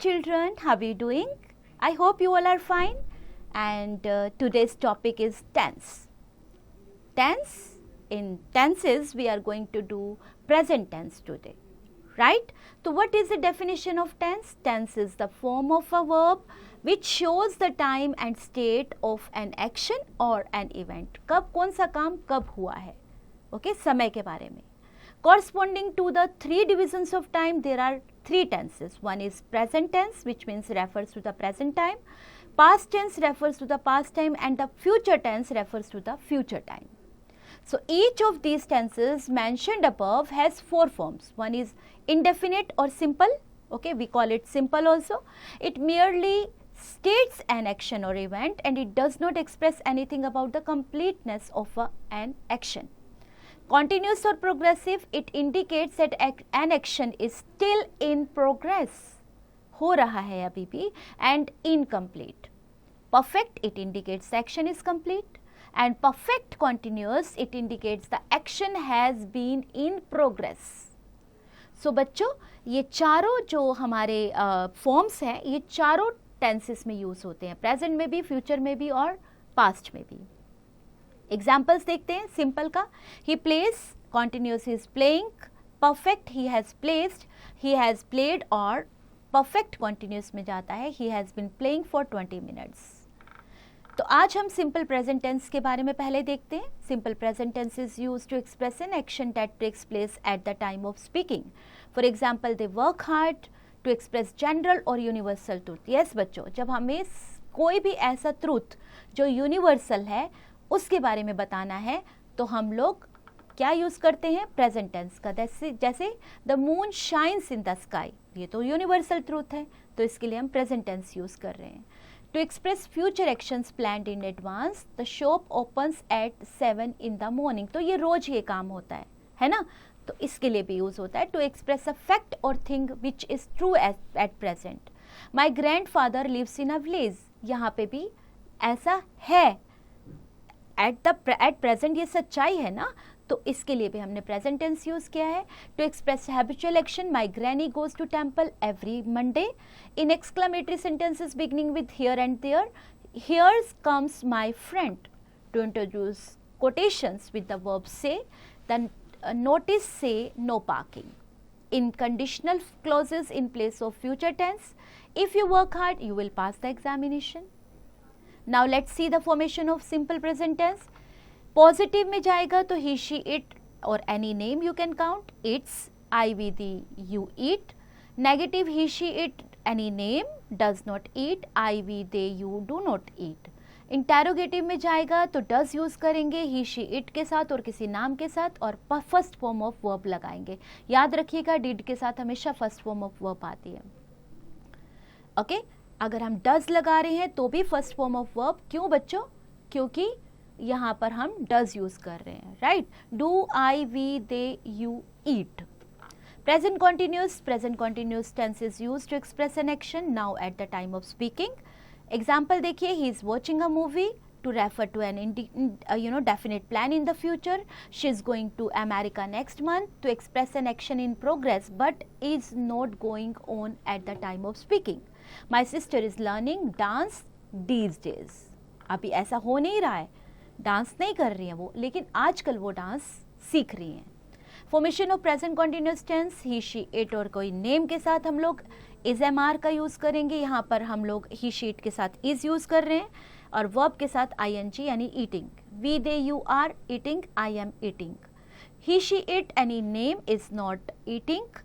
children, how are you doing? I hope you all are fine. And today's topic is tense. Tense, in tenses we are going to do present tense today, right? So what is the definition of tense? Tense is the form of a verb which shows the time and state of an action or an event. कब कौन सा काम कब हुआ है, okay? समय के बारे में. Corresponding to the three divisions of time, there are three tenses. One is present tense, which means refers to the present time. Past tense refers to the past time, and the future tense refers to the future time. So each of these tenses mentioned above has four forms. One is indefinite or simple. Okay, we call it simple also. It merely states an action or event, and it does not express anything about the completeness of an action. Continuous or progressive, it indicates that an action is still in progress, हो रहा है अभी भी, and incomplete. Perfect, it indicates the action is complete, and perfect continuous, it indicates the action has been in progress. So बच्चों, ये चारों जो हमारे फॉर्म्स हैं, ये चारों टेंसेस में यूज होते हैं, प्रेजेंट में भी, फ्यूचर में भी और पास्ट में भी. एग्जाम्पल्स देखते हैं. सिंपल का, he plays, continuous he is playing. Perfect, he has placed, he has played. और परफेक्ट कॉन्टिन्यूस में जाता है, he has been playing for 20 minutes. तो आज हम सिंपल प्रेजेंट टेंस के बारे में पहले देखते हैं. Simple present tense is use to express an action that takes place at the time of speaking. For example, they work hard to express general और यूनिवर्सल ट्रूथ. यस बच्चों, जब हमें कोई भी ऐसा ट्रूथ जो यूनिवर्सल है उसके बारे में बताना है तो हम लोग क्या यूज करते हैं? प्रेजेंट टेंस का. जैसे the moon shines in the sky, ये तो यूनिवर्सल ट्रूथ है, तो इसके लिए हम प्रेजेंट टेंस यूज कर रहे हैं. To express future actions planned in advance, the shop opens at 7 in the morning. तो ये रोज ये काम होता है ना? तो इसके लिए भी यूज होता है. टू एक्सप्रेस अ फैक्ट और thing which is true at present. My grandfather lives in a village, यहाँ पे भी ऐसा है, एट प्रेजेंट ये सच्चाई है ना, तो इसके लिए भी हमने प्रेजेंट टेंस यूज किया है. To express habitual action, my granny goes to temple every Monday. In exclamatory sentences beginning with here and there, here comes my friend. To introduce quotations with the verb say, the notice says no parking. In conditional clauses in place of future tense, if you work hard you will pass the examination. Now let's see the formation of simple present tense. Positive में जाएगा तो he, she, it or any name you can count. It's, I, we, the, you eat. Negative, he, she, it, any name, does not eat. I, we, they, you do not eat. Interrogative में जाएगा तो does use करेंगे ही, she, it के साथ और किसी नाम के साथ, और फर्स्ट फॉर्म ऑफ वर्ब लगाएंगे. याद रखिएगा, डिड के साथ हमेशा फर्स्ट फॉर्म ऑफ वर्ब आती है. ओके, अगर हम डज लगा रहे हैं तो भी फर्स्ट फॉर्म ऑफ वर्ब. क्यों बच्चों? क्योंकि यहाँ पर हम डज यूज कर रहे हैं, right? Do, I, we, they, you eat. Present continuous tense is use to express an action now at the time of speaking. Example देखिए, he is watching a movie to refer to an definite plan in the future. She is going to America next month, to express an action in progress but is not going on at the time of speaking. My sister is learning dance these days. अभी ऐसा हो नहीं रहा है, dance नहीं कर रही है वो, लेकिन आजकल वो डांस सीख रही हैं. Formation of present continuous tense, he, she, it और कोई नेम के साथ हम लोग इज एम आर का यूज करेंगे. यहाँ पर हम लोग ही, शी, इट के साथ इज यूज कर रहे हैं, और वर्ब के साथ आई एन जी यानी eating. We, they, you are eating, I am eating. He, she, it any name is not eating.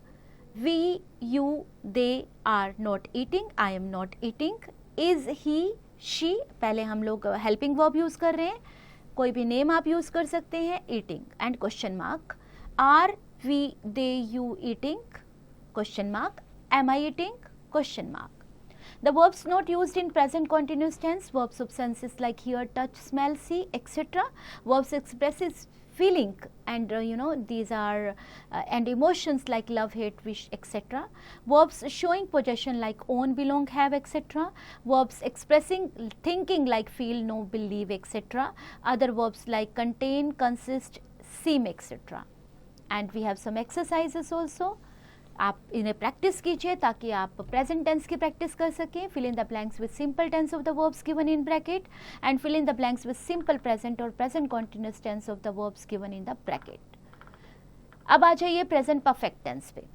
We, you, they are not eating, I am not eating. Is, he, she, पहले हम लोग helping verb use कर रहे हैं, कोई भी name आप use कर सकते हैं. Eating and question mark. Are, we, they, you eating, question mark. Am I eating? Question mark. The verbs not used in present continuous tense, verbs of senses like hear, touch, smell, see, etc. Verbs expresses feeling and these are and emotions like love, hate, wish, etc. Verbs showing possession like own, belong, have, etc. Verbs expressing thinking like feel, know, believe, etc. Other verbs like contain, consist, seem, etc. And we have some exercises also. आप इन्हें practice कीजिए ताकि आप present tense की practice कर सकें. Fill in the blanks with simple tense of the verbs given in bracket and fill in the blanks with simple present और present continuous tense of the verbs given in the bracket. अब आ जाइए present perfect tense पे.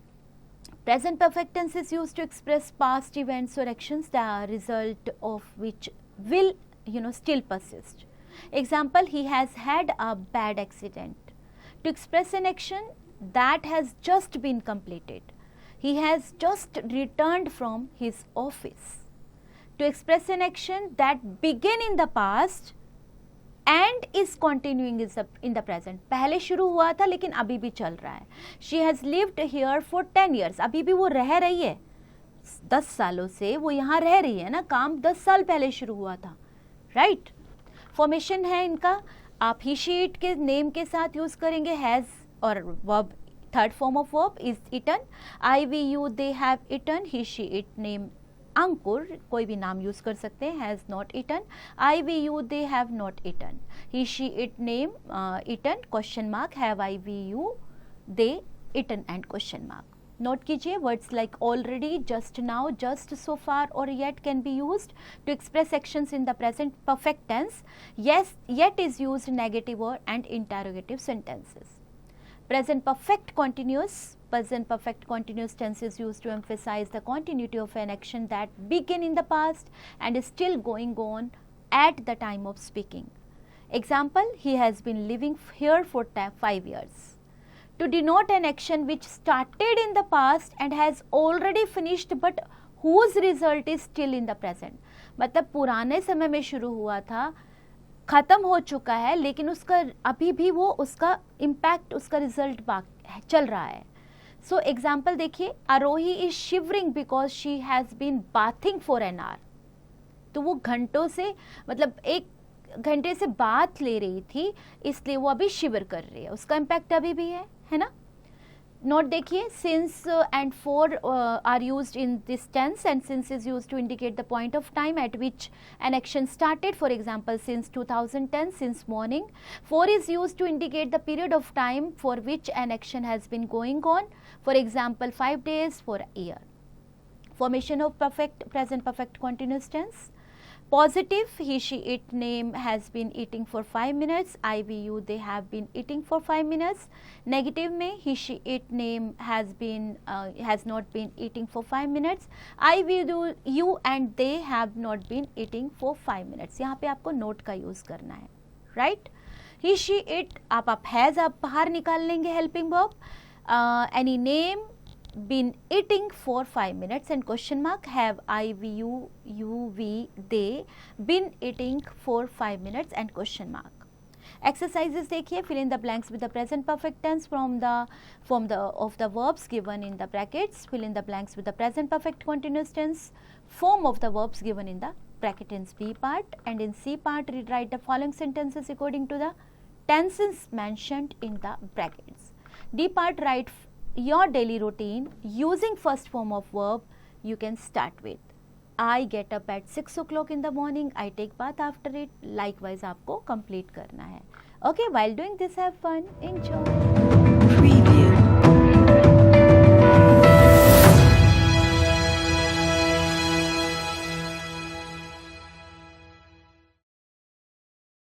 Present perfect tense is used to express past events or actions the result of which will still persist. Example, he has had a bad accident. To express an action that has just been completed. He has just returned from his office. To express an action that began in the past and is continuing in the present. पहले शुरू हुआ था लेकिन अभी भी चल रहा है. She has lived here for 10 years. अभी भी वो रह रही है. 10 सालों से वो यहाँ रह रही है ना. काम 10 साल पहले शुरू हुआ था. राइट. फॉर्मेशन है इनका. आप ही शी इट के नेम के साथ यूज करेंगे हैज और verb. Third form of verb is eaten. I we you they have eaten. He she it name Ankur, कोई भी नाम यूज कर सकते हैं. Has not eaten. I we you they have not eaten. He she it name eaten question mark. Have I we you they eaten and question mark. Note कीजिए words like already, just now, just, so far और yet can be used to express actions in the present perfect tense. Yes, yet is used negative और and interrogative sentences. Present perfect continuous tense is used to emphasize the continuity of an action that began in the past and is still going on at the time of speaking. Example, he has been living here for 5 years. To denote an action which started in the past and has already finished but whose result is still in the present. मतलब पुराने समय में शुरू हुआ था, खत्म हो चुका है, लेकिन उसका अभी भी वो उसका इम्पैक्ट, उसका रिजल्ट चल रहा है. सो एग्जाम्पल देखिए. Arohi is shivering because she has been bathing for an hour. तो वो घंटों से, मतलब 1 घंटे से बाथ ले रही थी, इसलिए वो अभी शिवर कर रही है. उसका इम्पैक्ट अभी भी है ना. नोट देखिए. Since and for are used in this tense and since is used to indicate the point of time at which an action started. For example, since 2010, since morning. For is used to indicate the period of time for which an action has been going on. For example, 5 days, for a year. Formation of present perfect continuous tense. Positive, he she it name has been eating for 5 minutes. I we you they have been eating for 5 minutes. Negative में he she it name has not been eating for 5 minutes. I we you and they have not been eating for 5 minutes. यहाँ पे आपको note का use करना है. Right. he she it आप has आप बाहर निकाल लेंगे helping verb. any name been eating for 5 minutes and question mark. have I we you we they been eating for 5 minutes and question mark. Exercises देखिए. fill in the blanks with the present perfect tense from the of the verbs given in the brackets. fill in the blanks with the present perfect continuous tense form of the verbs given in the bracket in B part, and in C part rewrite the following sentences according to the tenses mentioned in the brackets. D part, write your daily routine using first form of verb. You can start with I get up at 6 o'clock in the morning. I take bath after it. Likewise आपको complete करना है. Okay, while doing this have fun, enjoy.